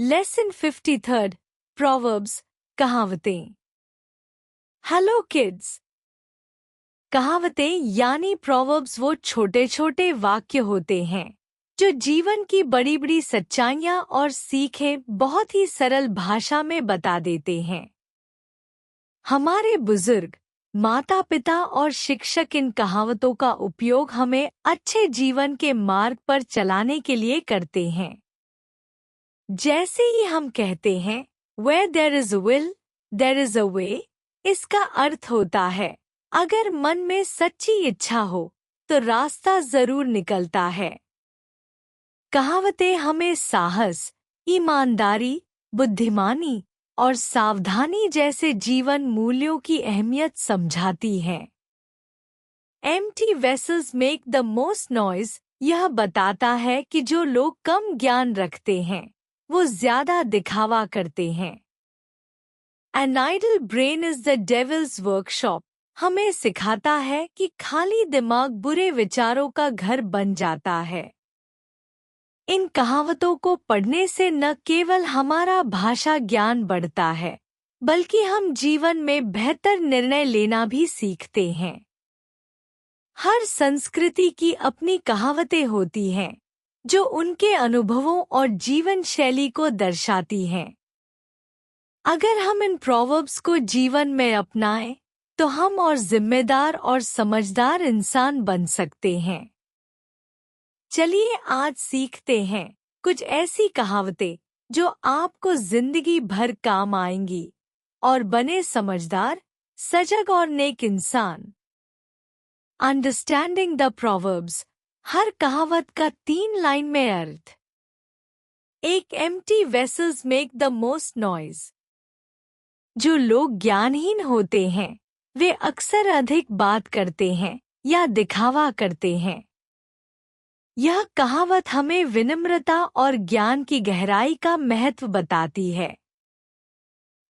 Lesson 53 proverbs कहावतें। Hello kids. कहावतें यानी प्रोवर्ब्स वो छोटे छोटे वाक्य होते हैं जो जीवन की बड़ी बड़ी सच्चाइयाँ और सीखें बहुत ही सरल भाषा में बता देते हैं। हमारे बुजुर्ग, माता पिता और शिक्षक इन कहावतों का उपयोग हमें अच्छे जीवन के मार्ग पर चलाने के लिए करते हैं। जैसे ही हम कहते हैं Where there is a will, there is a way, इसका अर्थ होता है अगर मन में सच्ची इच्छा हो तो रास्ता जरूर निकलता है। कहावतें हमें साहस, ईमानदारी, बुद्धिमानी और सावधानी जैसे जीवन मूल्यों की अहमियत समझाती हैं। Empty vessels make the most noise यह बताता है कि जो लोग कम ज्ञान रखते हैं वो ज्यादा दिखावा करते हैं। An idle brain is the devil's workshop हमें सिखाता है कि खाली दिमाग बुरे विचारों का घर बन जाता है। इन कहावतों को पढ़ने से न केवल हमारा भाषा ज्ञान बढ़ता है बल्कि हम जीवन में बेहतर निर्णय लेना भी सीखते हैं। हर संस्कृति की अपनी कहावतें होती हैं जो उनके अनुभवों और जीवन शैली को दर्शाती हैं। अगर हम इन प्रोवर्ब्स को जीवन में अपनाएं तो हम और जिम्मेदार और समझदार इंसान बन सकते हैं। चलिए आज सीखते हैं कुछ ऐसी कहावतें जो आपको जिंदगी भर काम आएंगी और बने समझदार, सजग और नेक इंसान। Understanding the proverbs. हर कहावत का 3 लाइन में अर्थ। एक empty vessels make the most noise. जो लोग ज्ञानहीन होते हैं वे अक्सर अधिक बात करते हैं या दिखावा करते हैं। यह कहावत हमें विनम्रता और ज्ञान की गहराई का महत्व बताती है।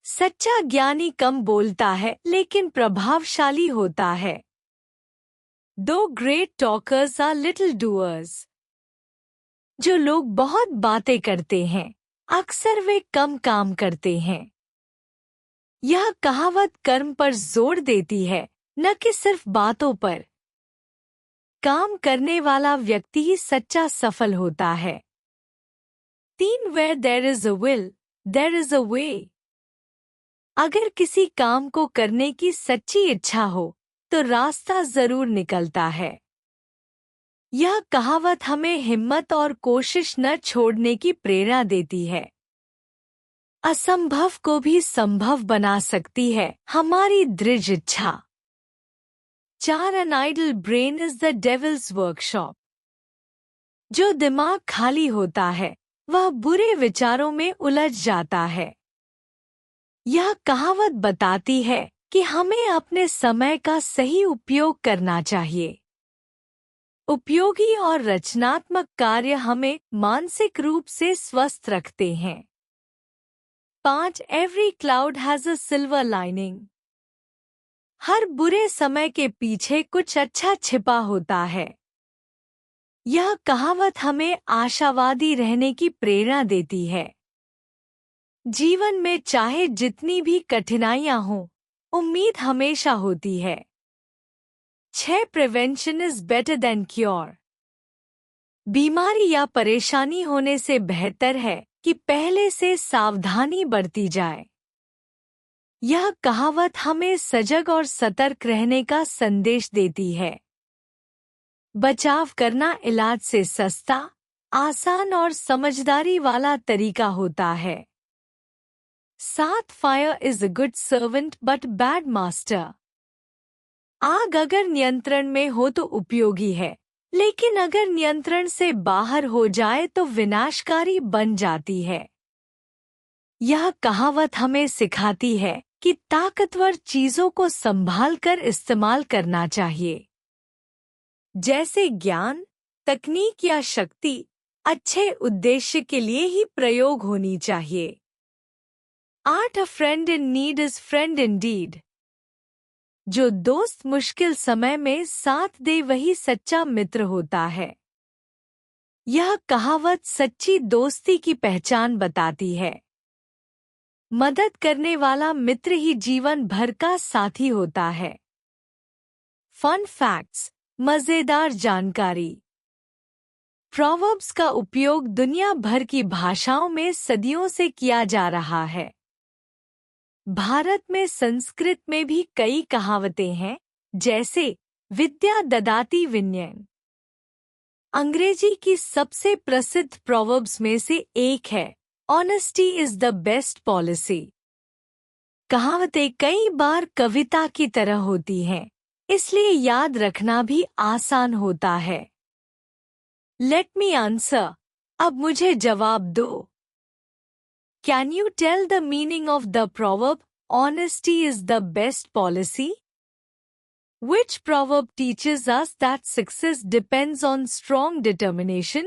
सच्चा ज्ञानी कम बोलता है लेकिन प्रभावशाली होता है। दो great talkers are little doers. जो लोग बहुत बातें करते हैं अक्सर वे कम काम करते हैं। यह कहावत कर्म पर जोर देती है न कि सिर्फ बातों पर। काम करने वाला व्यक्ति ही सच्चा सफल होता है। 3 Where there is a will, there is a way। अगर किसी काम को करने की सच्ची इच्छा हो तो रास्ता जरूर निकलता है। यह कहावत हमें हिम्मत और कोशिश न छोड़ने की प्रेरणा देती है। असंभव को भी संभव बना सकती है हमारी दृढ़ इच्छा। 4 An idle brain is the devil's workshop। जो दिमाग खाली होता है वह बुरे विचारों में उलझ जाता है। यह कहावत बताती है कि हमें अपने समय का सही उपयोग करना चाहिए। उपयोगी और रचनात्मक कार्य हमें मानसिक रूप से स्वस्थ रखते हैं। 5 Every cloud has a silver lining। हर बुरे समय के पीछे कुछ अच्छा छिपा होता है। यह कहावत हमें आशावादी रहने की प्रेरणा देती है। जीवन में चाहे जितनी भी कठिनाइयां हों, उम्मीद हमेशा होती है। 6 Prevention is better than cure। बीमारी या परेशानी होने से बेहतर है कि पहले से सावधानी बरती जाए। यह कहावत हमें सजग और सतर्क रहने का संदेश देती है। बचाव करना इलाज से सस्ता, आसान और समझदारी वाला तरीका होता है। 7 Fire is a good servant but bad master। आग अगर नियंत्रण में हो तो उपयोगी है, लेकिन अगर नियंत्रण से बाहर हो जाए तो विनाशकारी बन जाती है। यह कहावत हमें सिखाती है कि ताकतवर चीजों को संभाल कर इस्तेमाल करना चाहिए। जैसे ज्ञान, तकनीक या शक्ति अच्छे उद्देश्य के लिए ही प्रयोग होनी चाहिए। 8 A friend in need is friend indeed। जो दोस्त मुश्किल समय में साथ दे वही सच्चा मित्र होता है। यह कहावत सच्ची दोस्ती की पहचान बताती है। मदद करने वाला मित्र ही जीवन भर का साथी होता है। फन फैक्ट्स, मजेदार जानकारी। प्रोवर्ब्स का उपयोग दुनिया भर की भाषाओं में सदियों से किया जा रहा है। भारत में संस्कृत में भी कई कहावतें हैं, जैसे विद्या ददाति विनयन। अंग्रेजी की सबसे प्रसिद्ध प्रोवर्ब्स में से एक है, honesty is the best policy. कहावतें कई बार कविता की तरह होती हैं, इसलिए याद रखना भी आसान होता है। लेट मी आंसर, अब मुझे जवाब दो। Can you tell the meaning of the proverb, honesty is the best policy? Which proverb teaches us that success depends on strong determination?